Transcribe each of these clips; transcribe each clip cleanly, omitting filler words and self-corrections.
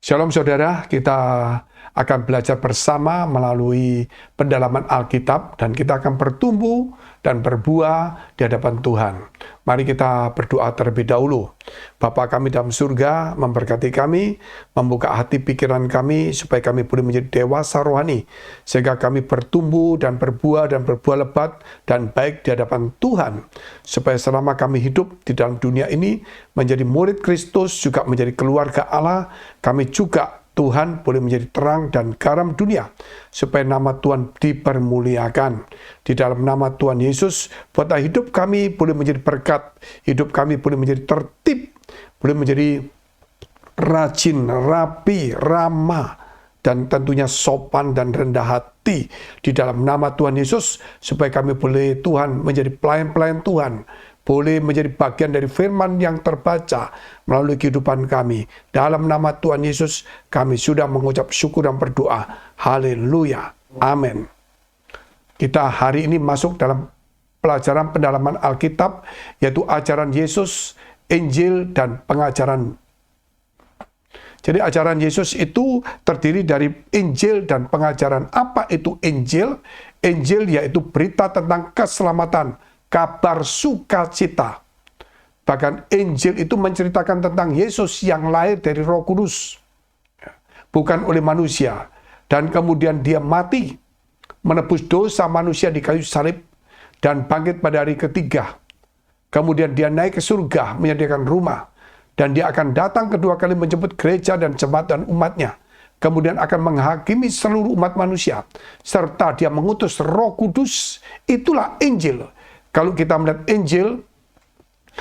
Shalom saudara, kita akan belajar bersama melalui pendalaman Alkitab dan kita akan bertumbuh dan berbuah di hadapan Tuhan. Mari kita berdoa terlebih dahulu. Bapa kami dalam surga, memberkati kami, membuka hati pikiran kami supaya kami boleh menjadi dewasa rohani, sehingga kami bertumbuh dan berbuah lebat dan baik di hadapan Tuhan, supaya selama kami hidup di dalam dunia ini menjadi murid Kristus, juga menjadi keluarga Allah, kami juga Tuhan boleh menjadi terang dan garam dunia, supaya nama Tuhan dipermuliakan. Di dalam nama Tuhan Yesus, buatlah hidup kami boleh menjadi berkat, hidup kami boleh menjadi tertib, boleh menjadi rajin, rapi, ramah, dan tentunya sopan dan rendah hati. Di dalam nama Tuhan Yesus, supaya kami boleh Tuhan menjadi pelayan-pelayan Tuhan, boleh menjadi bagian dari firman yang terbaca melalui kehidupan kami. Dalam nama Tuhan Yesus, kami sudah mengucap syukur dan berdoa. Haleluya. Amin. Kita hari ini masuk dalam pelajaran pendalaman Alkitab, yaitu ajaran Yesus, Injil, dan pengajaran. Jadi ajaran Yesus itu terdiri dari Injil dan pengajaran. Apa itu Injil? Injil yaitu berita tentang keselamatan, kabar sukacita. Bahkan Injil itu menceritakan tentang Yesus yang lahir dari Roh Kudus, bukan oleh manusia, dan kemudian dia mati menebus dosa manusia di kayu salib dan bangkit pada hari ketiga. Kemudian dia naik ke surga menyediakan rumah, dan dia akan datang kedua kali menjemput gereja dan jemaat dan umatnya. Kemudian akan menghakimi seluruh umat manusia, serta dia mengutus Roh Kudus. Itulah Injil. Kalau kita melihat Injil,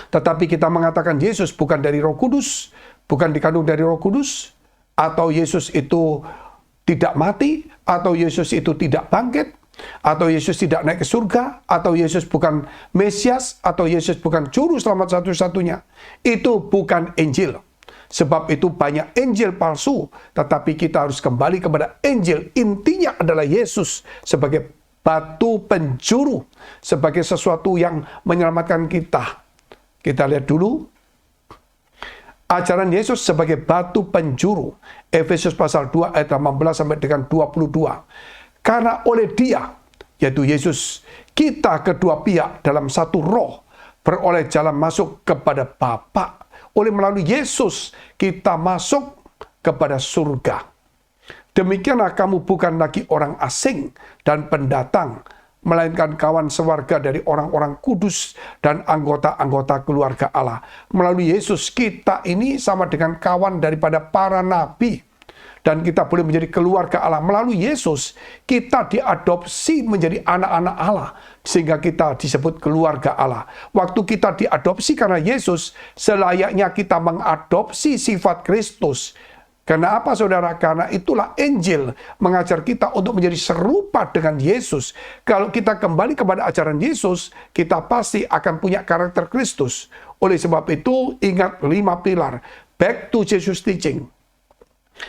tetapi kita mengatakan Yesus bukan dari Roh Kudus, bukan dikandung dari Roh Kudus, atau Yesus itu tidak mati, atau Yesus itu tidak bangkit, atau Yesus tidak naik ke surga, atau Yesus bukan Mesias, atau Yesus bukan juru selamat satu-satunya, itu bukan Injil. Sebab itu banyak Injil palsu, tetapi kita harus kembali kepada Injil. Intinya adalah Yesus sebagai batu penjuru, sebagai sesuatu yang menyelamatkan kita. Kita lihat dulu ajaran Yesus sebagai batu penjuru. Efesus pasal 2 ayat 18 sampai dengan 22. Karena oleh dia, yaitu Yesus, kita kedua pihak dalam satu roh beroleh jalan masuk kepada Bapa. Oleh melalui Yesus kita masuk kepada surga. Demikianlah kamu bukan lagi orang asing dan pendatang, melainkan kawan sewarga dari orang-orang kudus dan anggota-anggota keluarga Allah. Melalui Yesus kita ini sama dengan kawan daripada para nabi, dan kita boleh menjadi keluarga Allah. Melalui Yesus kita diadopsi menjadi anak-anak Allah, sehingga kita disebut keluarga Allah. Waktu kita diadopsi karena Yesus, selayaknya kita mengadopsi sifat Kristus. Karena apa saudara? Karena itulah Injil mengajar kita untuk menjadi serupa dengan Yesus. Kalau kita kembali kepada ajaran Yesus, kita pasti akan punya karakter Kristus. Oleh sebab itu, ingat 5 pilar. Back to Jesus teaching.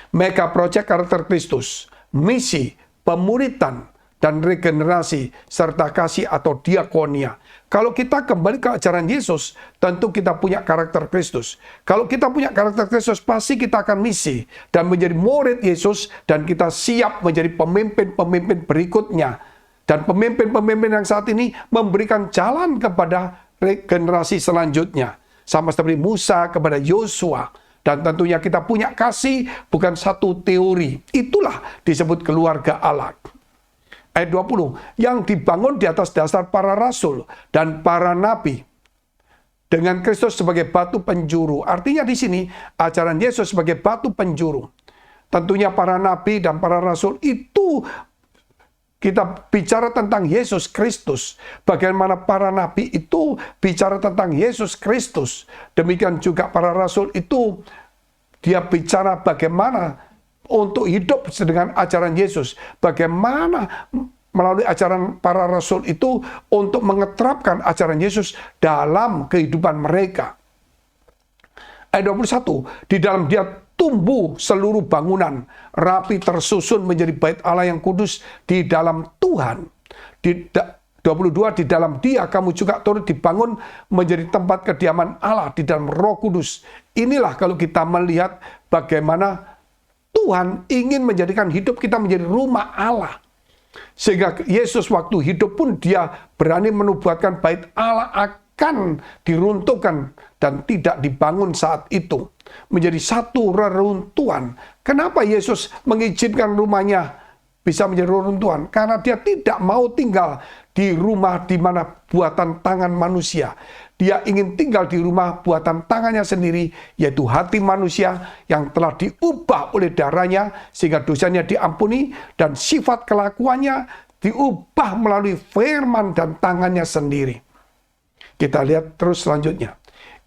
Mega project karakter Kristus. Misi, pemuritan, dan regenerasi, serta kasih atau diakonia. Kalau kita kembali ke ajaran Yesus, tentu kita punya karakter Kristus. Kalau kita punya karakter Kristus, pasti kita akan misi dan menjadi murid Yesus, dan kita siap menjadi pemimpin-pemimpin berikutnya. Dan pemimpin-pemimpin yang saat ini memberikan jalan kepada regenerasi selanjutnya. Sama seperti Musa kepada Yosua. Dan tentunya kita punya kasih, bukan satu teori. Itulah disebut keluarga Allah. Ayat 20, yang dibangun di atas dasar para rasul dan para nabi, dengan Kristus sebagai batu penjuru. Artinya di sini ajaran Yesus sebagai batu penjuru. Tentunya para nabi dan para rasul itu kita bicara tentang Yesus Kristus. Bagaimana para nabi itu bicara tentang Yesus Kristus. Demikian juga para rasul itu dia bicara bagaimana untuk hidup dengan ajaran Yesus. Bagaimana melalui ajaran para rasul itu untuk mengeterapkan ajaran Yesus dalam kehidupan mereka. Ayat 21, di dalam dia tumbuh seluruh bangunan, rapi tersusun menjadi bait Allah yang kudus di dalam Tuhan. 22, di dalam dia kamu juga turut dibangun menjadi tempat kediaman Allah di dalam Roh Kudus. Inilah kalau kita melihat bagaimana Tuhan ingin menjadikan hidup kita menjadi rumah Allah. Sehingga Yesus waktu hidup pun dia berani menubuatkan bait Allah akan diruntuhkan dan tidak dibangun saat itu. Menjadi satu reruntuhan. Kenapa Yesus mengizinkan rumahnya bisa menjadi reruntuhan? Karena dia tidak mau tinggal di rumah di mana buatan tangan manusia. Dia ingin tinggal di rumah buatan tangannya sendiri, yaitu hati manusia yang telah diubah oleh darahnya, sehingga dosanya diampuni, dan sifat kelakuannya diubah melalui firman dan tangannya sendiri. Kita lihat terus selanjutnya.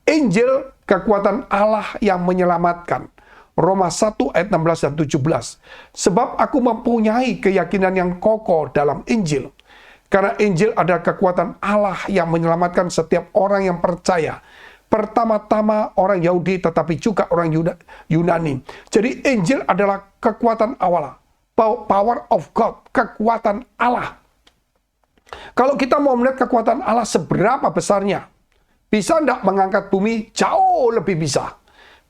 Injil, kekuatan Allah yang menyelamatkan. Roma 1 ayat 16 dan 17. Sebab aku mempunyai keyakinan yang kokoh dalam Injil. Karena Injil adalah kekuatan Allah yang menyelamatkan setiap orang yang percaya. Pertama-tama orang Yahudi tetapi juga orang Yunani. Jadi Injil adalah kekuatan Allah. Power of God, kekuatan Allah. Kalau kita mau melihat kekuatan Allah seberapa besarnya, bisa enggak mengangkat bumi? Jauh lebih bisa.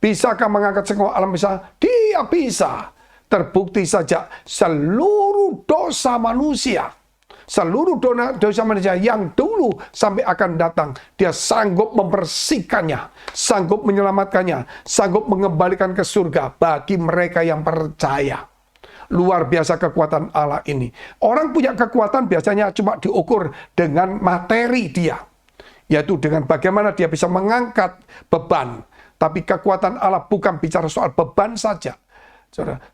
Bisakah mengangkat semua alam bisa? Dia bisa. Terbukti saja seluruh dosa manusia. Seluruh dosa manusia yang dulu sampai akan datang, dia sanggup membersihkannya, sanggup menyelamatkannya, sanggup mengembalikan ke surga bagi mereka yang percaya. Luar biasa kekuatan Allah ini. Orang punya kekuatan biasanya cuma diukur dengan materi dia, yaitu dengan bagaimana dia bisa mengangkat beban. Tapi kekuatan Allah bukan bicara soal beban saja,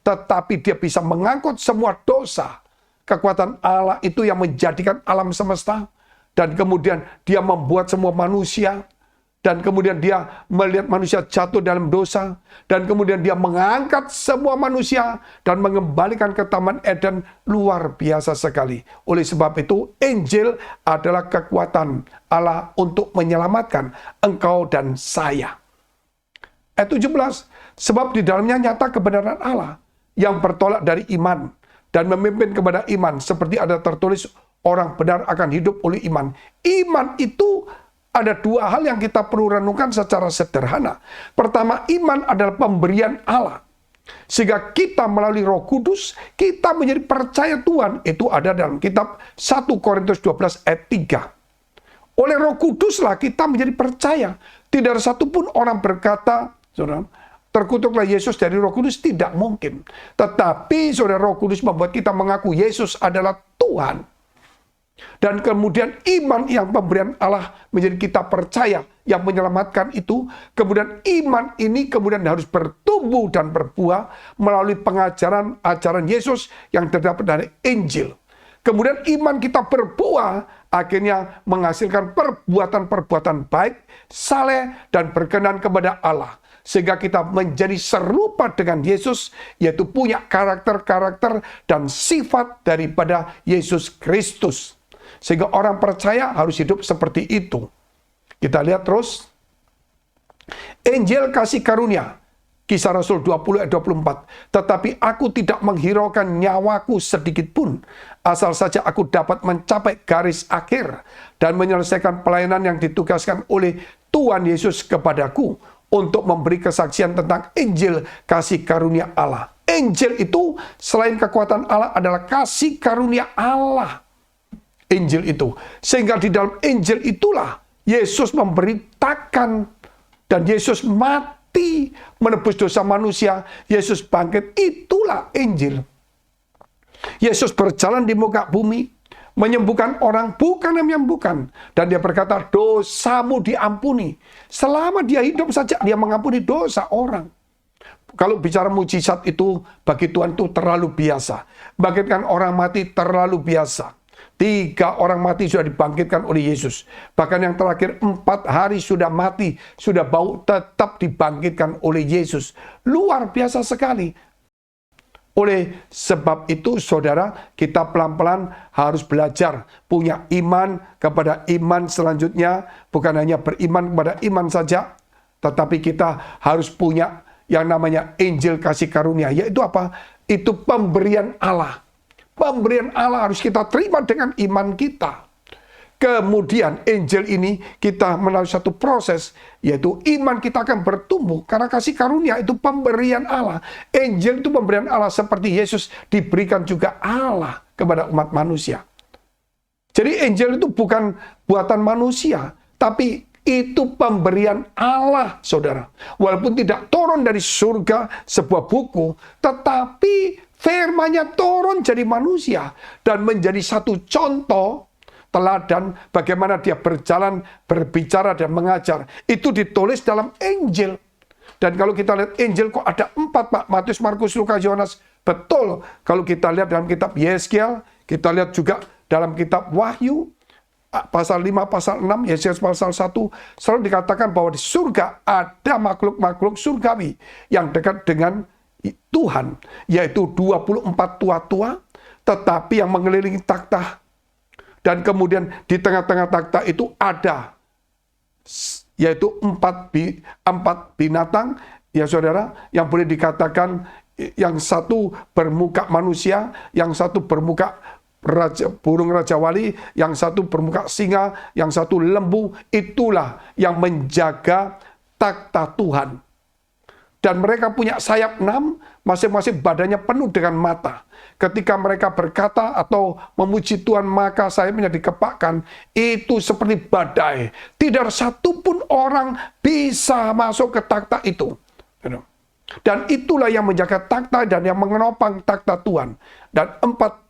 tetapi dia bisa mengangkut semua dosa. Kekuatan Allah itu yang menjadikan alam semesta, dan kemudian dia membuat semua manusia, dan kemudian dia melihat manusia jatuh dalam dosa, dan kemudian dia mengangkat semua manusia dan mengembalikan ke Taman Eden. Luar biasa sekali. Oleh sebab itu, Injil adalah kekuatan Allah untuk menyelamatkan engkau dan saya. Ayat 17, sebab di dalamnya nyata kebenaran Allah yang bertolak dari iman dan memimpin kepada iman, seperti ada tertulis, orang benar akan hidup oleh iman. Iman itu ada dua hal yang kita perlu renungkan secara sederhana. Pertama, iman adalah pemberian Allah. Sehingga kita melalui Roh Kudus, kita menjadi percaya Tuhan. Itu ada dalam kitab 1 Korintus 12 ayat 3. Oleh Roh Kuduslah kita menjadi percaya. Tidak ada satupun orang berkata, saudara, terkutuklah Yesus dari Roh Kudus, tidak mungkin. Tetapi saudara, Roh Kudus membuat kita mengaku Yesus adalah Tuhan. Dan kemudian iman yang pemberian Allah menjadi kita percaya yang menyelamatkan itu. Kemudian iman ini kemudian harus bertumbuh dan berbuah melalui pengajaran Yesus yang terdapat dari Injil. Kemudian iman kita berbuah, akhirnya menghasilkan perbuatan-perbuatan baik, saleh, dan berkenan kepada Allah. Sehingga kita menjadi serupa dengan Yesus, yaitu punya karakter-karakter dan sifat daripada Yesus Kristus. Sehingga orang percaya harus hidup seperti itu. Kita lihat terus. Injil kasih karunia. Kisah Rasul 20 ayat 24. Tetapi aku tidak menghiraukan nyawaku sedikit pun, asal saja aku dapat mencapai garis akhir dan menyelesaikan pelayanan yang ditugaskan oleh Tuhan Yesus kepadaku, untuk memberi kesaksian tentang Injil kasih karunia Allah. Injil itu selain kekuatan Allah adalah kasih karunia Allah. Injil itu. Sehingga di dalam Injil itulah Yesus memberitakan dan Yesus mati menebus dosa manusia. Yesus bangkit. Itulah Injil. Yesus berjalan di muka bumi, menyembuhkan orang, bukan menyembuhkan. Dan dia berkata, dosamu diampuni. Selama dia hidup saja, dia mengampuni dosa orang. Kalau bicara mujizat itu, bagi Tuhan itu terlalu biasa. Bangkitkan orang mati terlalu biasa. 3 orang mati sudah dibangkitkan oleh Yesus. Bahkan yang terakhir 4 hari sudah mati, sudah bau, tetap dibangkitkan oleh Yesus. Luar biasa sekali. Oleh sebab itu, saudara, kita pelan-pelan harus belajar punya iman kepada iman selanjutnya. Bukan hanya beriman kepada iman saja, tetapi kita harus punya yang namanya Injil kasih karunia. Yaitu apa? Itu pemberian Allah. Pemberian Allah harus kita terima dengan iman kita. Kemudian Injil ini kita melalui satu proses, yaitu iman kita akan bertumbuh. Karena kasih karunia itu pemberian Allah. Injil itu pemberian Allah, seperti Yesus diberikan juga Allah kepada umat manusia. Jadi Injil itu bukan buatan manusia, tapi itu pemberian Allah, saudara. Walaupun tidak turun dari surga sebuah buku, tetapi firman-Nya turun jadi manusia dan menjadi satu contoh teladan bagaimana dia berjalan, berbicara, dan mengajar. Itu ditulis dalam Injil. Dan kalau kita lihat Injil kok ada 4, Pak. Matius, Markus, Lukas, Yohanes. Betul. Kalau kita lihat dalam kitab Yeskiel, kita lihat juga dalam kitab Wahyu, pasal 5, pasal 6, Yeskiel pasal 1, selalu dikatakan bahwa di surga ada makhluk-makhluk surgawi yang dekat dengan Tuhan, yaitu 24 tua-tua, tetapi yang mengelilingi takhta. Dan kemudian di tengah-tengah takhta itu ada, yaitu 4 binatang, ya saudara, yang boleh dikatakan yang satu bermuka manusia, yang satu bermuka burung raja wali, yang satu bermuka singa, yang satu lembu. Itulah yang menjaga takhta Tuhan. Dan mereka punya sayap 6, masing-masing badannya penuh dengan mata. Ketika mereka berkata atau memuji Tuhan, maka sayapnya dikepakkan. Itu seperti badai. Tidak satupun orang bisa masuk ke takhta itu. Dan itulah yang menjaga takhta dan yang menopang takhta Tuhan. Dan 4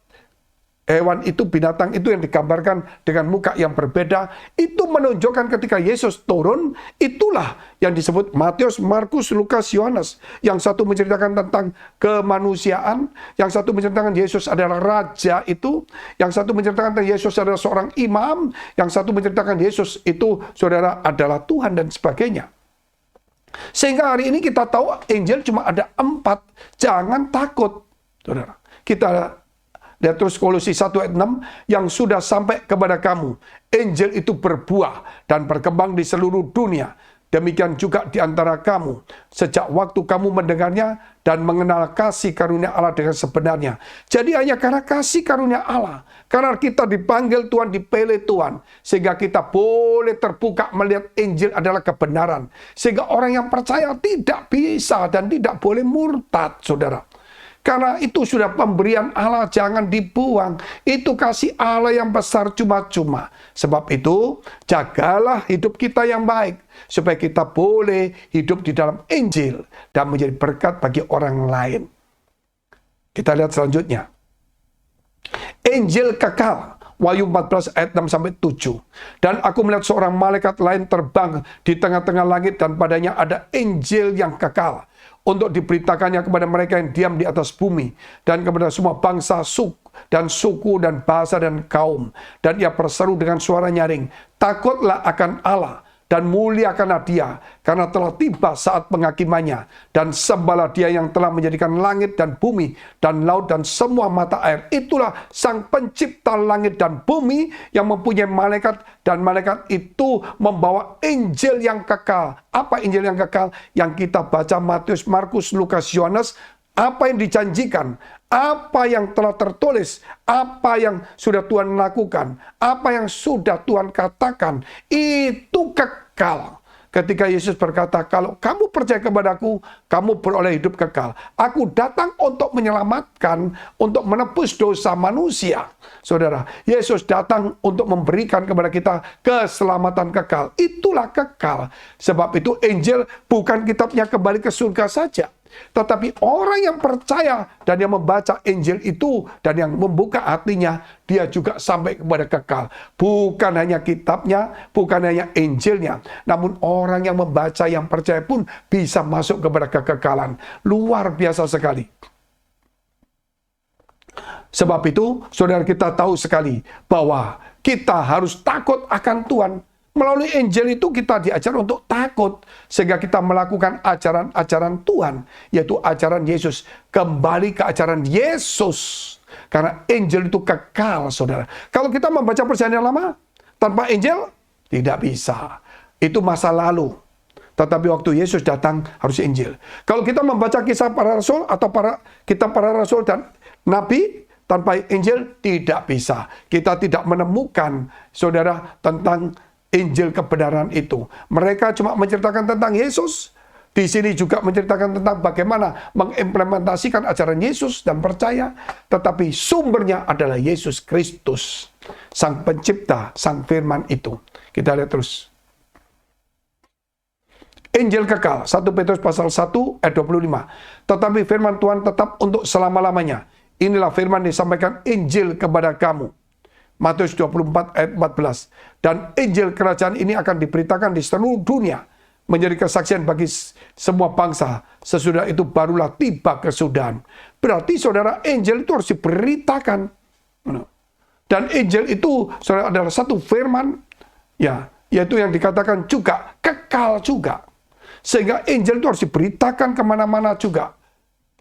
hewan itu, binatang itu yang digambarkan dengan muka yang berbeda, itu menunjukkan ketika Yesus turun, itulah yang disebut Matius, Markus, Lukas, Yohanes. Yang satu menceritakan tentang kemanusiaan, yang satu menceritakan Yesus adalah raja itu, yang satu menceritakan tentang Yesus adalah seorang imam, yang satu menceritakan Yesus itu, saudara, adalah Tuhan, dan sebagainya. Sehingga hari ini kita tahu Injil cuma ada 4. Jangan takut, saudara. Kita lihat terus Kolose 1 ayat 6, yang sudah sampai kepada kamu. Injil itu berbuah dan berkembang di seluruh dunia. Demikian juga di antara kamu. Sejak waktu kamu mendengarnya dan mengenal kasih karunia Allah dengan sebenarnya. Jadi hanya karena kasih karunia Allah. Karena kita dipanggil Tuhan, dipilih Tuhan. Sehingga kita boleh terbuka melihat Injil adalah kebenaran. Sehingga orang yang percaya tidak bisa dan tidak boleh murtad, saudara. Karena itu sudah pemberian Allah, jangan dibuang. Itu kasih Allah yang besar cuma-cuma. Sebab itu, jagalah hidup kita yang baik. Supaya kita boleh hidup di dalam Injil dan menjadi berkat bagi orang lain. Kita lihat selanjutnya. Injil kekal. Wahyu 14 ayat 6-7. Dan aku melihat seorang malaikat lain terbang di tengah-tengah langit dan padanya ada Injil yang kekal, untuk diberitakannya kepada mereka yang diam di atas bumi, dan kepada semua bangsa, suku, dan bahasa, dan kaum. Dan ia berseru dengan suara nyaring, takutlah akan Allah, dan muliakanlah Dia, karena telah tiba saat penghakimannya. Dan sembahlah Dia yang telah menjadikan langit dan bumi, dan laut, dan semua mata air. Itulah Sang Pencipta langit dan bumi, yang mempunyai malaikat, dan malaikat itu membawa Injil yang kekal. Apa Injil yang kekal? Yang kita baca Matius, Markus, Lukas, Yohanes. Apa yang dijanjikan, apa yang telah tertulis, apa yang sudah Tuhan lakukan, apa yang sudah Tuhan katakan, itu kekal. Ketika Yesus berkata, kalau kamu percaya kepadaku, kamu beroleh hidup kekal. Aku datang untuk menyelamatkan, untuk menebus dosa manusia. Saudara, Yesus datang untuk memberikan kepada kita keselamatan kekal. Itulah kekal. Sebab itu Injil bukan kitabnya kembali ke surga saja. Tetapi orang yang percaya dan yang membaca Injil itu dan yang membuka hatinya, dia juga sampai kepada kekal. Bukan hanya kitabnya, bukan hanya Injilnya, namun orang yang membaca, yang percaya pun bisa masuk kepada kekekalan. Luar biasa sekali. Sebab itu, saudara, kita tahu sekali bahwa kita harus takut akan Tuhan. Melalui Injil itu kita diajar untuk takut. Sehingga kita melakukan ajaran-ajaran Tuhan. Yaitu ajaran Yesus. Kembali ke ajaran Yesus. Karena Injil itu kekal, saudara. Kalau kita membaca Perjanjian Lama tanpa Injil, tidak bisa. Itu masa lalu. Tetapi waktu Yesus datang harus Injil. Kalau kita membaca kisah para rasul atau kitab para rasul dan nabi, tanpa Injil tidak bisa. Kita tidak menemukan, saudara, tentang Injil kebenaran itu. Mereka cuma menceritakan tentang Yesus. Di sini juga menceritakan tentang bagaimana mengimplementasikan ajaran Yesus dan percaya. Tetapi sumbernya adalah Yesus Kristus, Sang Pencipta, Sang Firman itu. Kita lihat terus. Injil kekal, 1 Petrus pasal 1 ayat 25. Tetapi firman Tuhan tetap untuk selama-lamanya. Inilah firman disampaikan Injil kepada kamu. Matius 24 ayat 14. Dan Injil kerajaan ini akan diberitakan di seluruh dunia, menjadi kesaksian bagi semua bangsa. Sesudah itu barulah tiba kesudahan. Berarti saudara, Injil itu harus diberitakan. Dan Injil itu saudara adalah satu firman, ya, yaitu yang dikatakan juga kekal juga. Sehingga Injil itu harus diberitakan kemana-mana juga.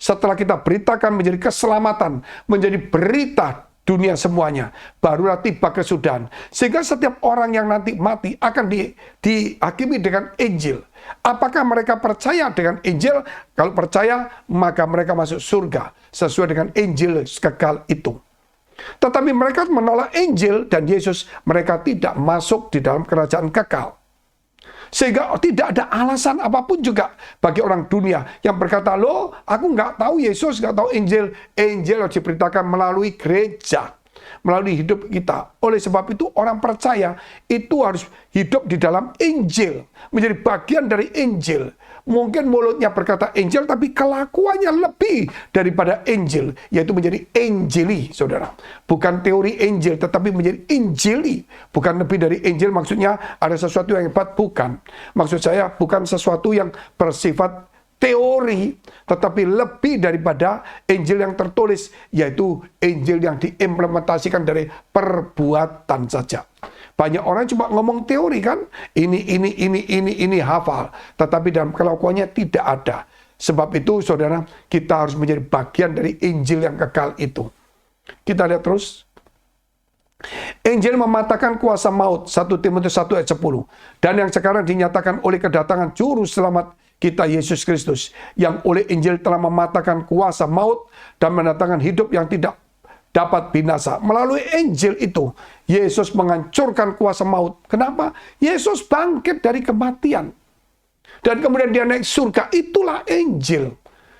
Setelah kita beritakan menjadi keselamatan, menjadi berita dunia semuanya, barulah tiba kesudahan. Sehingga setiap orang yang nanti mati akan dihakimi dengan Injil. Apakah mereka percaya dengan Injil? Kalau percaya, maka mereka masuk surga sesuai dengan Injil kekal itu. Tetapi mereka menolak Injil dan Yesus, mereka tidak masuk di dalam kerajaan kekal. Sehingga tidak ada alasan apapun juga bagi orang dunia yang berkata, loh, aku nggak tahu Yesus, nggak tahu Injil. Injil harus diberitakan melalui gereja, melalui hidup kita. Oleh sebab itu orang percaya itu harus hidup di dalam Injil, menjadi bagian dari Injil. Mungkin mulutnya berkata Injil, tapi kelakuannya lebih daripada Injil, yaitu menjadi Injili, saudara. Bukan teori Injil, tetapi menjadi Injili. Bukan lebih dari Injil, maksudnya ada sesuatu yang hebat, bukan. Maksud saya bukan sesuatu yang bersifat teori, tetapi lebih daripada Injil yang tertulis, yaitu Injil yang diimplementasikan dari perbuatan saja. Banyak orang cuma ngomong teori kan, ini hafal, tetapi dalam kelakuannya tidak ada. Sebab itu saudara, kita harus menjadi bagian dari Injil yang kekal itu. Kita lihat terus. Injil mematahkan kuasa maut, 1 Timotius 1 ayat 10. Dan yang sekarang dinyatakan oleh kedatangan juru selamat kita Yesus Kristus, yang oleh Injil telah mematahkan kuasa maut dan mendatangkan hidup yang tidak dapat binasa. Melalui Injil itu, Yesus menghancurkan kuasa maut. Kenapa? Yesus bangkit dari kematian. Dan kemudian dia naik surga. Itulah Injil.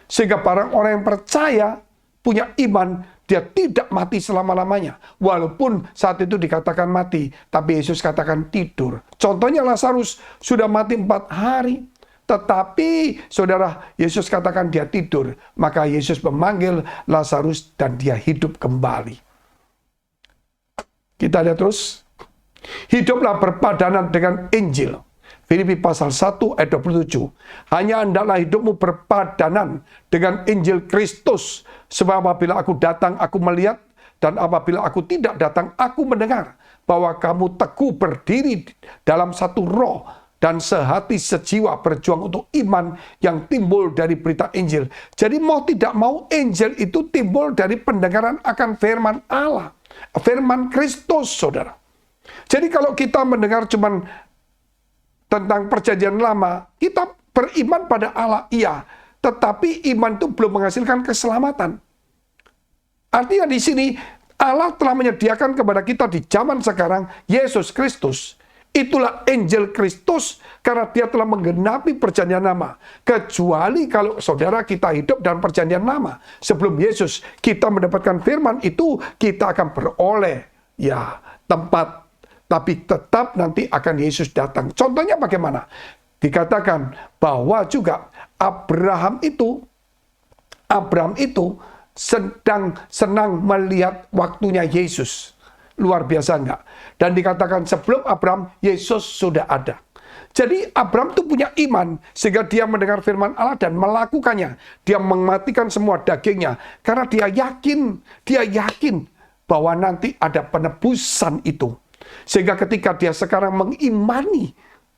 Sehingga para orang yang percaya, punya iman, dia tidak mati selama-lamanya. Walaupun saat itu dikatakan mati, tapi Yesus katakan tidur. Contohnya Lazarus sudah mati 4 hari. Tetapi saudara, Yesus katakan dia tidur. Maka Yesus memanggil Lazarus dan dia hidup kembali. Kita lihat terus. Hiduplah berpadanan dengan Injil. Filipi pasal 1 ayat 27. Hanya hendaklah hidupmu berpadanan dengan Injil Kristus. Sebab apabila aku datang, aku melihat. Dan apabila aku tidak datang, aku mendengar. Bahwa kamu teguh berdiri dalam satu roh. Dan sehati sejiwa berjuang untuk iman yang timbul dari berita Injil. Jadi mau tidak mau Injil itu timbul dari pendengaran akan firman Allah. Firman Kristus, saudara. Jadi kalau kita mendengar cuman tentang perjanjian lama, kita beriman pada Allah, iya. Tetapi iman itu belum menghasilkan keselamatan. Artinya di sini Allah telah menyediakan kepada kita di zaman sekarang Yesus Kristus. Itulah Injil Kristus karena dia telah menggenapi perjanjian lama. Kecuali kalau saudara kita hidup dalam perjanjian lama. Sebelum Yesus kita mendapatkan firman itu, kita akan beroleh ya tempat. Tapi tetap nanti akan Yesus datang. Contohnya bagaimana? Dikatakan bahwa juga Abraham itu sedang senang melihat waktunya Yesus. Luar biasa enggak? Dan dikatakan sebelum Abraham, Yesus sudah ada. Jadi Abraham itu punya iman, sehingga dia mendengar firman Allah dan melakukannya. Dia mematikan semua dagingnya, karena dia yakin bahwa nanti ada penebusan itu. Sehingga ketika dia sekarang mengimani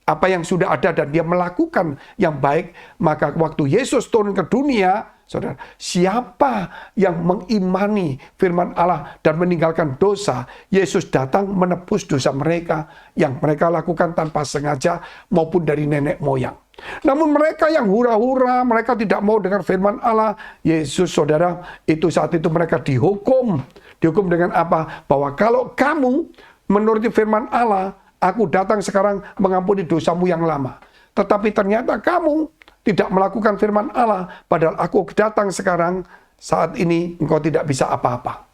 apa yang sudah ada dan dia melakukan yang baik, maka waktu Yesus turun ke dunia, saudara, siapa yang mengimani firman Allah dan meninggalkan dosa, Yesus datang menebus dosa mereka yang mereka lakukan tanpa sengaja maupun dari nenek moyang. Namun mereka yang hura-hura, mereka tidak mau dengar firman Allah, Yesus, saudara, itu saat itu mereka dihukum. Dihukum dengan apa? Bahwa kalau kamu menuruti firman Allah, aku datang sekarang mengampuni dosamu yang lama. Tetapi ternyata kamu tidak melakukan firman Allah, padahal aku datang sekarang, saat ini engkau tidak bisa apa-apa.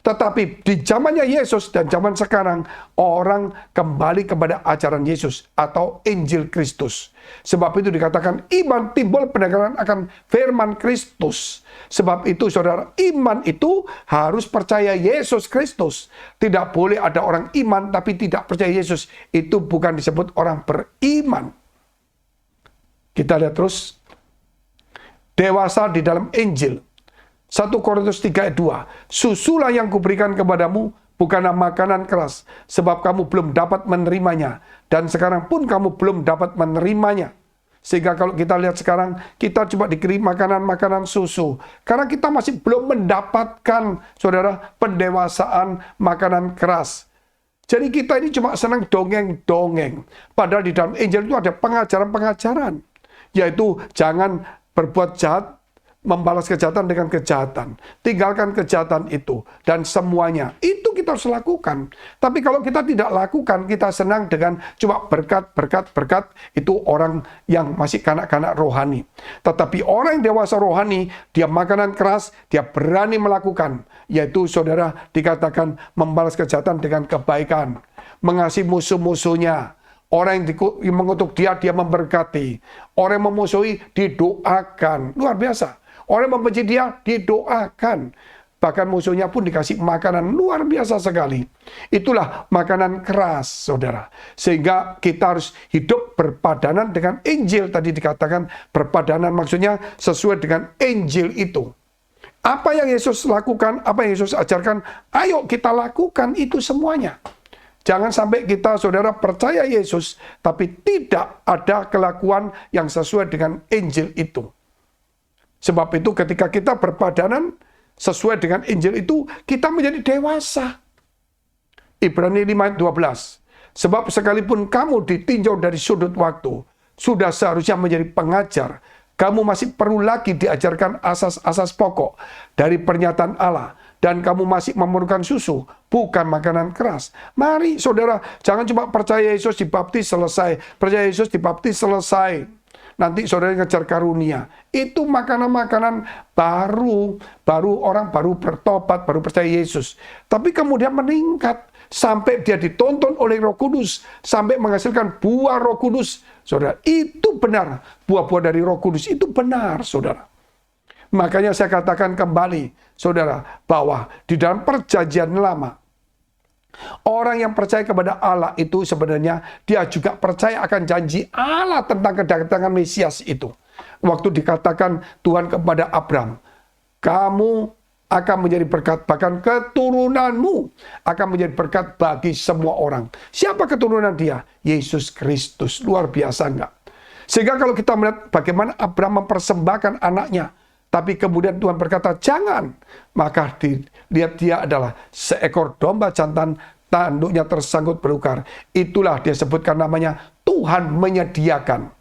Tetapi di zamannya Yesus dan zaman sekarang, orang kembali kepada ajaran Yesus atau Injil Kristus. Sebab itu dikatakan iman timbul pendengaran akan firman Kristus. Sebab itu saudara, iman itu harus percaya Yesus Kristus. Tidak boleh ada orang iman tapi tidak percaya Yesus. Itu bukan disebut orang beriman. Kita lihat terus. Dewasa di dalam Injil. 1 Korintus 3 ayat 2. Susulah yang kuberikan kepadamu bukanlah makanan keras, sebab kamu belum dapat menerimanya. Dan sekarang pun kamu belum dapat menerimanya. Sehingga kalau kita lihat sekarang, kita cuma diberi makanan-makanan susu. Karena kita masih belum mendapatkan, saudara, pendewasaan makanan keras. Jadi kita ini cuma senang dongeng-dongeng. Padahal di dalam Injil itu ada pengajaran-pengajaran. Yaitu jangan berbuat jahat, membalas kejahatan dengan kejahatan. Tinggalkan kejahatan itu. Dan semuanya. Itu kita harus lakukan. Tapi kalau kita tidak lakukan, kita senang dengan cuma berkat. Itu orang yang masih kanak-kanak rohani. Tetapi orang yang dewasa rohani, dia makanan keras, dia berani melakukan. Yaitu saudara dikatakan membalas kejahatan dengan kebaikan. Mengasihi musuh-musuhnya. Orang yang mengutuk dia, dia memberkati. Orang yang memusuhi, didoakan. Luar biasa. Orang yang membenci dia, didoakan. Bahkan musuhnya pun dikasih makanan. Luar biasa sekali. Itulah makanan keras, saudara. Sehingga kita harus hidup berpadanan dengan Injil. Tadi dikatakan berpadanan maksudnya sesuai dengan Injil itu. Apa yang Yesus lakukan, apa yang Yesus ajarkan, ayo kita lakukan itu semuanya. Jangan sampai kita, saudara, percaya Yesus, tapi tidak ada kelakuan yang sesuai dengan Injil itu. Sebab itu ketika kita berpadanan sesuai dengan Injil itu, kita menjadi dewasa. Ibrani 5:12. Sebab sekalipun kamu ditinjau dari sudut waktu, sudah seharusnya menjadi pengajar, kamu masih perlu lagi diajarkan asas-asas pokok dari pernyataan Allah. Dan kamu masih memerlukan susu, bukan makanan keras. Mari saudara, jangan cuma percaya Yesus dibaptis selesai. Percaya Yesus dibaptis selesai. Nanti saudara ngejar karunia. Itu makanan-makanan baru orang baru bertobat, baru percaya Yesus. Tapi kemudian meningkat. Sampai dia ditonton oleh Roh Kudus. Sampai menghasilkan buah Roh Kudus. Saudara, itu benar. Buah-buah dari Roh Kudus itu benar, saudara. Makanya saya katakan kembali, saudara, bahwa di dalam perjanjian lama, orang yang percaya kepada Allah itu sebenarnya dia juga percaya akan janji Allah tentang kedatangan Mesias itu. Waktu dikatakan Tuhan kepada Abraham, kamu akan menjadi berkat, bahkan keturunanmu akan menjadi berkat bagi semua orang. Siapa keturunan dia? Yesus Kristus. Luar biasa enggak? Sehingga kalau kita melihat bagaimana Abraham mempersembahkan anaknya, tapi kemudian Tuhan berkata, jangan. Maka dilihat dia adalah seekor domba jantan, tanduknya tersangkut belukar. Itulah dia sebutkan namanya, Tuhan menyediakan.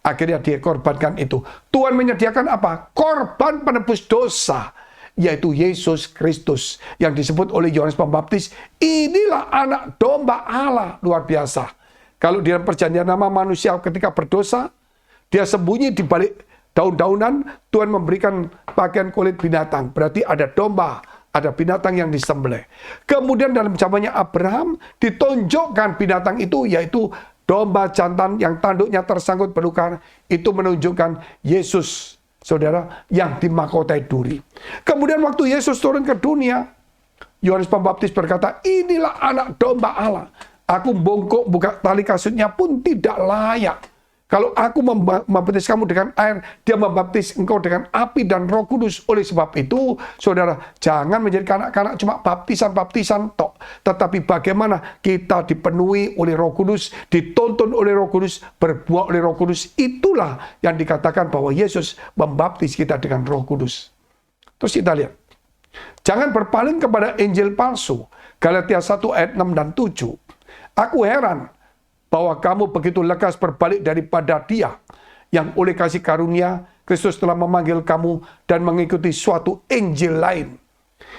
Akhirnya dia korbankan itu. Tuhan menyediakan apa? Korban penebus dosa. Yaitu Yesus Kristus. Yang disebut oleh Yohanes Pembaptis, inilah anak domba Allah. Luar biasa. Kalau di dalam perjanjian lama manusia ketika berdosa, dia sembunyi di balik daun-daunan, Tuhan memberikan pakaian kulit binatang. Berarti ada domba, ada binatang yang disembelih. Kemudian dalam zamannya Abraham, ditunjukkan binatang itu, yaitu domba jantan yang tanduknya tersangkut belukar. Itu menunjukkan Yesus, saudara, yang dimahkotai duri. Kemudian waktu Yesus turun ke dunia, Yohanes Pembaptis berkata, inilah anak domba Allah. Aku bongkok buka tali kasutnya pun tidak layak. Kalau aku membaptis kamu dengan air, dia membaptis engkau dengan api dan Roh Kudus. Oleh sebab itu, saudara, jangan menjadi kanak-kanak cuma baptisan-baptisan tok. Tetapi bagaimana kita dipenuhi oleh Roh Kudus, dituntun oleh Roh Kudus, berbuat oleh Roh Kudus. Itulah yang dikatakan bahwa Yesus membaptis kita dengan Roh Kudus. Terus kita lihat. Jangan berpaling kepada injil palsu. Galatia 1 ayat 6 dan 7. Aku heran bahwa kamu begitu lekas berbalik daripada Dia yang oleh kasih karunia Kristus telah memanggil kamu dan mengikuti suatu injil lain.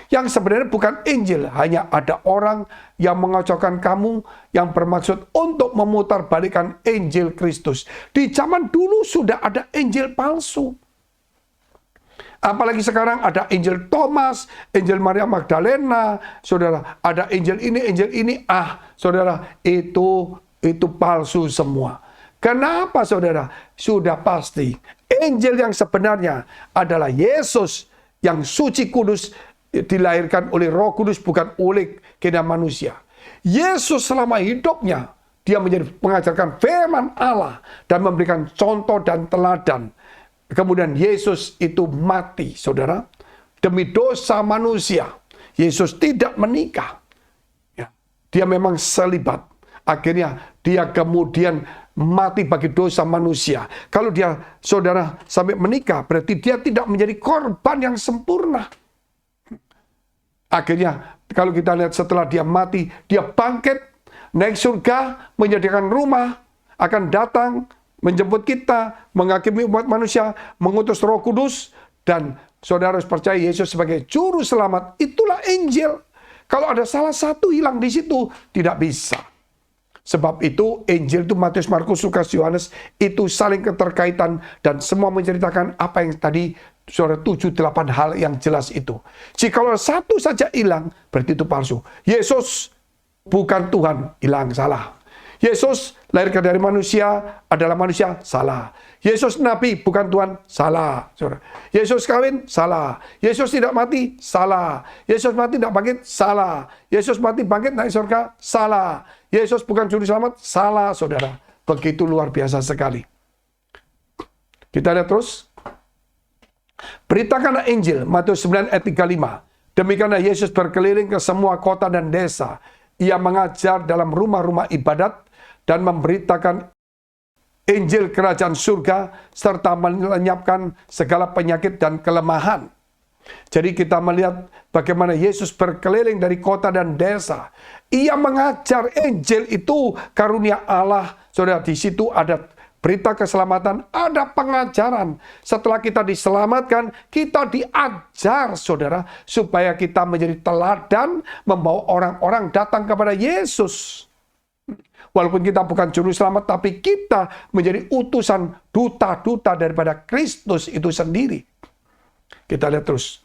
Yang sebenarnya bukan injil, hanya ada orang yang mengacaukan kamu yang bermaksud untuk memutarbalikkan injil Kristus. Di zaman dulu sudah ada injil palsu. Apalagi sekarang ada Injil Thomas, Injil Maria Magdalena, saudara, ada Injil ini, saudara, itu palsu semua. Kenapa, saudara? Sudah pasti Injil yang sebenarnya adalah Yesus yang suci kudus, dilahirkan oleh Roh Kudus, bukan oleh kehendak manusia. Yesus selama hidupnya, dia mengajarkan firman Allah dan memberikan contoh dan teladan. Kemudian Yesus itu mati, saudara, demi dosa manusia. Yesus tidak menikah. Ya, dia memang selibat. Akhirnya dia kemudian mati bagi dosa manusia. Kalau dia, saudara, sampai menikah, berarti dia tidak menjadi korban yang sempurna. Akhirnya, kalau kita lihat setelah dia mati, dia bangkit, naik surga, menyediakan rumah, akan datang, menjemput kita, menghakimi umat manusia, mengutus Roh Kudus, dan saudara harus percaya Yesus sebagai juru selamat. Itulah Injil. Kalau ada salah satu hilang di situ, tidak bisa. Sebab itu Injil itu Matius, Markus, Lukas, Yohanes itu saling keterkaitan dan semua menceritakan apa yang tadi saudara 7-8 hal yang jelas itu. Jikalau satu saja hilang, berarti itu palsu. Yesus bukan Tuhan, hilang, salah. Yesus lahirkan dari manusia, adalah manusia, salah. Yesus nabi, bukan Tuhan, salah. Saudara. Yesus kawin, salah. Yesus tidak mati, salah. Yesus mati tidak bangkit, salah. Yesus mati bangkit naik surga, salah. Yesus bukan juru selamat, salah, saudara. Begitu luar biasa sekali. Kita lihat terus. Beritakanlah Injil, Matius 9 ayat 35. Demikianlah Yesus berkeliling ke semua kota dan desa. Ia mengajar dalam rumah-rumah ibadat dan memberitakan Injil kerajaan surga serta melenyapkan segala penyakit dan kelemahan. Jadi kita melihat bagaimana Yesus berkeliling dari kota dan desa. Ia mengajar Injil itu karunia Allah. Saudara, di situ ada berita keselamatan, ada pengajaran. Setelah kita diselamatkan, kita diajar, saudara, supaya kita menjadi teladan membawa orang-orang datang kepada Yesus. Walaupun kita bukan juru selamat, tapi kita menjadi utusan duta-duta daripada Kristus itu sendiri. Kita lihat terus.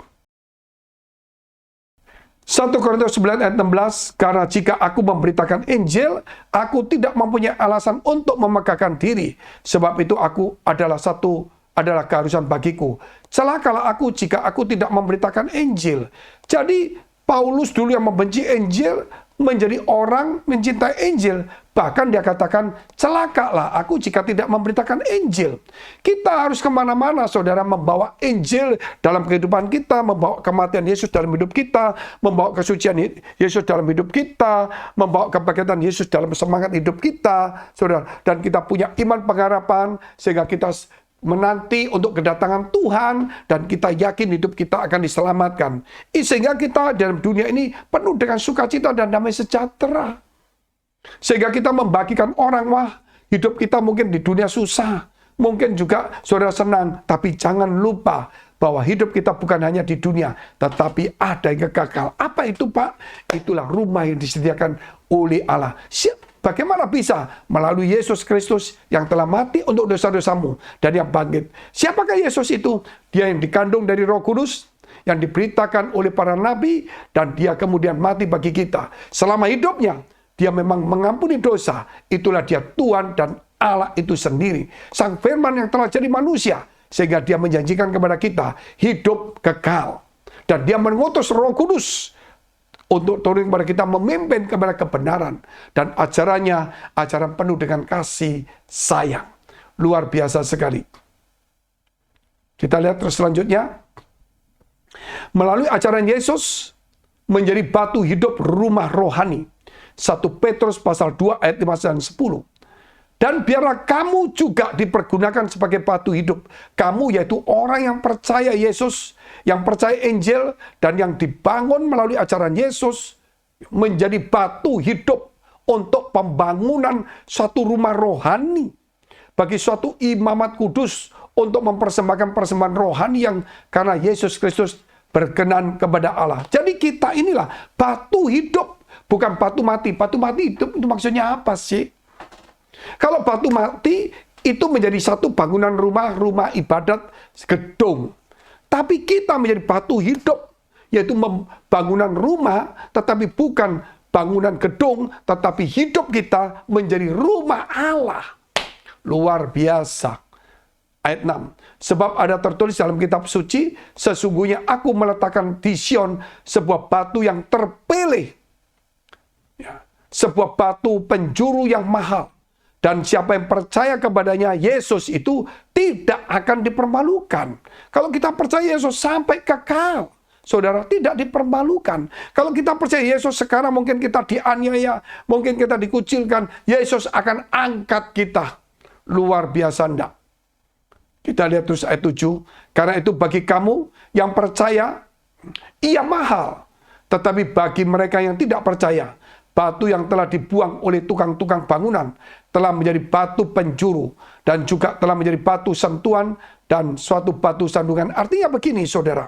1 Korintus 9 ayat 16, karena jika aku memberitakan Injil, aku tidak mempunyai alasan untuk memegahkan diri. Sebab itu aku adalah keharusan bagiku. Celakalah aku jika aku tidak memberitakan Injil. Jadi Paulus dulu yang membenci Injil, menjadi orang mencintai Injil. Bahkan dia katakan, celakalah aku jika tidak memberitakan Injil. Kita harus kemana-mana, saudara, membawa Injil dalam kehidupan kita, membawa kematian Yesus dalam hidup kita, membawa kesucian Yesus dalam hidup kita, membawa kebangkitan Yesus dalam semangat hidup kita, saudara. Dan kita punya iman pengharapan, sehingga kita menanti untuk kedatangan Tuhan, dan kita yakin hidup kita akan diselamatkan. Sehingga kita dalam dunia ini penuh dengan sukacita dan damai sejahtera. Sehingga kita membagikan orang, wah, hidup kita mungkin di dunia susah, mungkin juga saudara senang, tapi jangan lupa bahwa hidup kita bukan hanya di dunia, tetapi ada yang kekal. Apa itu, Pak? Itulah rumah yang disediakan oleh Allah. Bagaimana bisa? Melalui Yesus Kristus yang telah mati untuk dosa-dosamu dan yang bangkit. Siapakah Yesus itu? Dia yang dikandung dari Roh Kudus, yang diberitakan oleh para nabi, dan dia kemudian mati bagi kita. Selama hidupnya, dia memang mengampuni dosa. Itulah dia Tuhan dan Allah itu sendiri. Sang firman yang telah jadi manusia. Sehingga dia menjanjikan kepada kita hidup kekal. Dan dia mengutus Roh Kudus untuk turun kepada kita, memimpin kepada kebenaran. Dan ajarannya, ajaran penuh dengan kasih sayang. luar biasa sekali. Kita lihat terus selanjutnya. Melalui ajaran Yesus menjadi batu hidup rumah rohani. 1 Petrus pasal 2 ayat 5 dan 10. Dan biarlah kamu juga dipergunakan sebagai batu hidup. Kamu yaitu orang yang percaya Yesus, yang percaya Injil, dan yang dibangun melalui ajaran Yesus, menjadi batu hidup untuk pembangunan suatu rumah rohani. Bagi suatu imamat kudus untuk mempersembahkan persembahan rohani yang karena Yesus Kristus berkenan kepada Allah. Jadi kita inilah batu hidup, bukan batu mati. Batu mati hidup itu maksudnya apa sih? Kalau batu mati itu menjadi satu bangunan rumah ibadat, gedung. Tapi kita menjadi batu hidup, yaitu bangunan rumah, tetapi bukan bangunan gedung, tetapi hidup kita menjadi rumah Allah. Luar biasa. Ayat 6. Sebab ada tertulis dalam kitab suci, sesungguhnya aku meletakkan di Sion sebuah batu yang terpilih. Ya, sebuah batu penjuru yang mahal. Dan siapa yang percaya kepadanya, Yesus itu tidak akan dipermalukan. Kalau kita percaya Yesus sampai kekal, saudara, tidak dipermalukan. Kalau kita percaya Yesus sekarang mungkin kita dianiaya, mungkin kita dikucilkan, Yesus akan angkat kita. Luar biasa enggak? Kita lihat terus ayat 7. Karena itu bagi kamu yang percaya, ia mahal. Tetapi bagi mereka yang tidak percaya, batu yang telah dibuang oleh tukang-tukang bangunan telah menjadi batu penjuru dan juga telah menjadi batu sentuhan dan suatu batu sandungan. Artinya begini, saudara.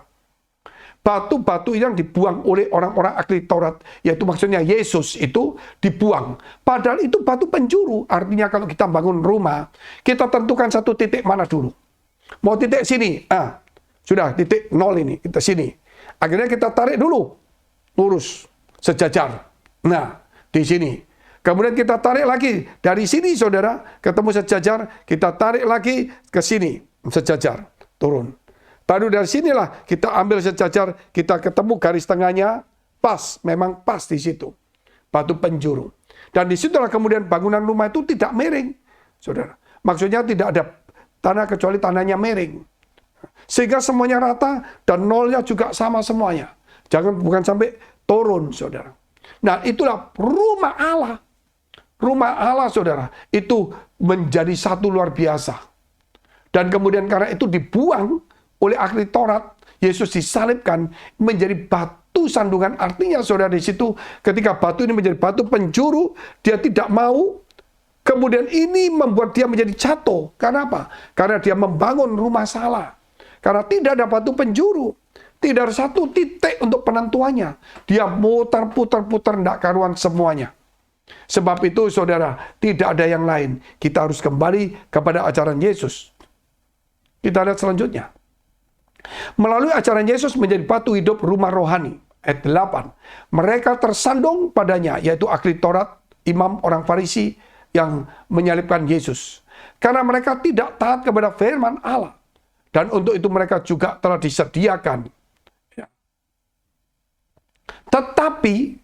Batu-batu yang dibuang oleh orang-orang ahli Taurat, yaitu maksudnya Yesus itu dibuang. Padahal itu batu penjuru. Artinya kalau kita bangun rumah, kita tentukan satu titik mana dulu. Mau titik sini, sudah titik 0 ini, kita sini. Akhirnya kita tarik dulu, lurus, sejajar. Nah, di sini. Kemudian kita tarik lagi dari sini, saudara, ketemu sejajar, kita tarik lagi ke sini, sejajar, turun. Baru dari sinilah kita ambil sejajar, kita ketemu garis tengahnya, pas, memang pas di situ. Batu penjuru. Dan disitulah kemudian bangunan rumah itu tidak miring, saudara. Maksudnya tidak ada tanah kecuali tanahnya miring. Sehingga semuanya rata dan nolnya juga sama semuanya. Bukan sampai turun, saudara. Nah, itulah rumah Allah. Rumah Allah, saudara, itu menjadi satu luar biasa. Dan kemudian karena itu dibuang oleh ahli Taurat, Yesus disalibkan menjadi batu sandungan. Artinya, saudara, di situ ketika batu ini menjadi batu penjuru, dia tidak mau. Kemudian ini membuat dia menjadi jatuh. Karena apa? Karena dia membangun rumah salah. Karena tidak ada batu penjuru. Tidak ada satu titik untuk penentuannya. Dia mutar-putar-putar tidak karuan semuanya. Sebab itu, saudara, tidak ada yang lain. Kita harus kembali kepada ajaran Yesus. Kita lihat selanjutnya. Melalui ajaran Yesus menjadi batu hidup rumah rohani. Ayat 8. Mereka tersandung padanya, yaitu ahli Taurat, imam orang Farisi yang menyalibkan Yesus. Karena mereka tidak taat kepada firman Allah. Dan untuk itu mereka juga telah disediakan. Tetapi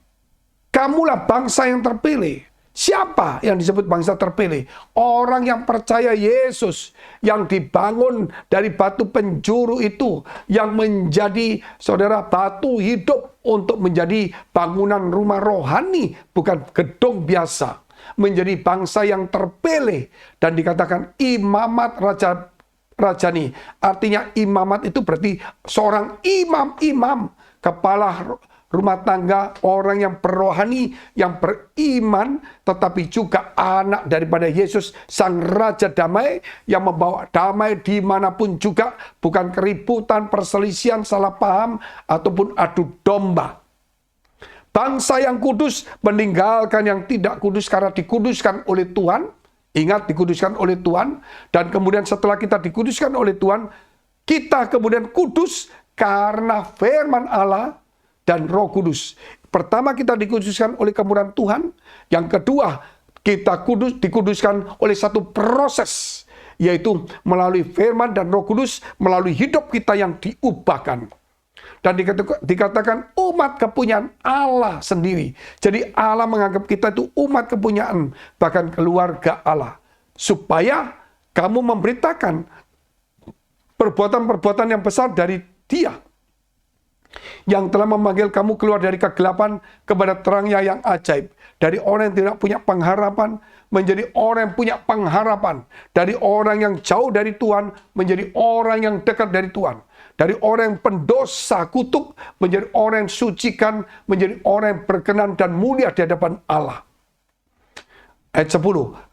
kamulah bangsa yang terpilih. Siapa yang disebut bangsa terpilih? Orang yang percaya Yesus, yang dibangun dari batu penjuru itu, yang menjadi, saudara, batu hidup untuk menjadi bangunan rumah rohani, bukan gedung biasa. Menjadi bangsa yang terpilih dan dikatakan imamat rajani. Artinya imamat itu berarti seorang imam, kepala rumah tangga, orang yang berrohani, yang beriman, tetapi juga anak daripada Yesus, Sang Raja Damai, yang membawa damai dimanapun juga, bukan keributan, perselisihan, salah paham, ataupun adu domba. Bangsa yang kudus meninggalkan yang tidak kudus karena dikuduskan oleh Tuhan. Ingat, dikuduskan oleh Tuhan. Dan kemudian setelah kita dikuduskan oleh Tuhan, kita kemudian kudus karena firman Allah dan Roh Kudus. Pertama, kita dikuduskan oleh kemurahan Tuhan. Yang kedua, kita dikuduskan oleh satu proses, yaitu melalui firman dan Roh Kudus, melalui hidup kita yang diubahkan. Dan dikatakan umat kepunyaan Allah sendiri. Jadi Allah menganggap kita itu umat kepunyaan, bahkan keluarga Allah. Supaya kamu memberitakan perbuatan-perbuatan yang besar dari Dia yang telah memanggil kamu keluar dari kegelapan kepada terangnya yang ajaib. Dari orang yang tidak punya pengharapan menjadi orang yang punya pengharapan. Dari orang yang jauh dari Tuhan menjadi orang yang dekat dari Tuhan. Dari orang yang pendosa kutuk menjadi orang yang sucikan, menjadi orang yang berkenan dan mulia di hadapan Allah. Ayat 10.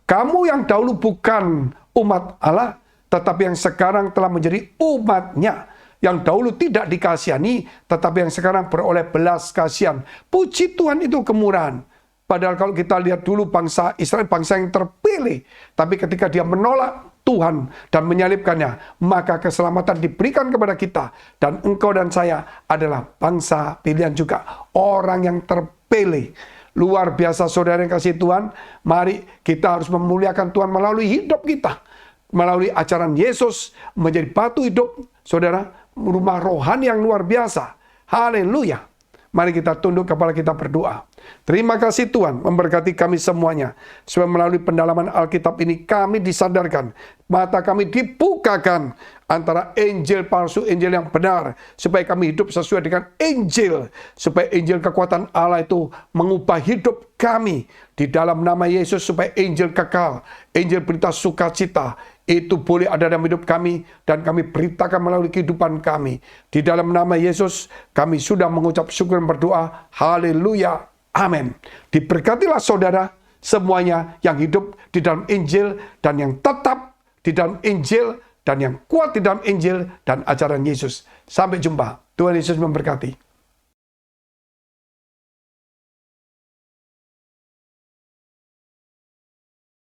Kamu yang dahulu bukan umat Allah, tetapi yang sekarang telah menjadi umat-Nya. Yang dahulu tidak dikasihani, tetapi yang sekarang beroleh belas kasihan. Puji Tuhan, itu kemurahan. Padahal kalau kita lihat dulu bangsa Israel, bangsa yang terpilih. Tapi ketika dia menolak Tuhan dan menyalibkannya, maka keselamatan diberikan kepada kita. Dan engkau dan saya adalah bangsa pilihan juga. Orang yang terpilih. Luar biasa saudara yang kasih Tuhan. Mari kita harus memuliakan Tuhan melalui hidup kita. Melalui ajaran Yesus menjadi batu hidup. Saudara, rumah rohani yang luar biasa. Haleluya. Mari kita tunduk kepala kita berdoa. Terima kasih Tuhan memberkati kami semuanya. Supaya melalui pendalaman Alkitab ini kami disadarkan. Mata kami dibukakan antara Injil palsu, Injil yang benar. Supaya kami hidup sesuai dengan Injil. Supaya Injil kekuatan Allah itu mengubah hidup kami. Di dalam nama Yesus supaya Injil kekal. Injil berita sukacita. Itu boleh ada dalam hidup kami dan kami beritakan melalui kehidupan kami. Di dalam nama Yesus kami sudah mengucap syukur dan berdoa. Haleluya. Amin. Diberkatilah saudara semuanya yang hidup di dalam Injil dan yang tetap di dalam Injil dan yang kuat di dalam Injil dan ajaran Yesus. Sampai jumpa. Tuhan Yesus memberkati.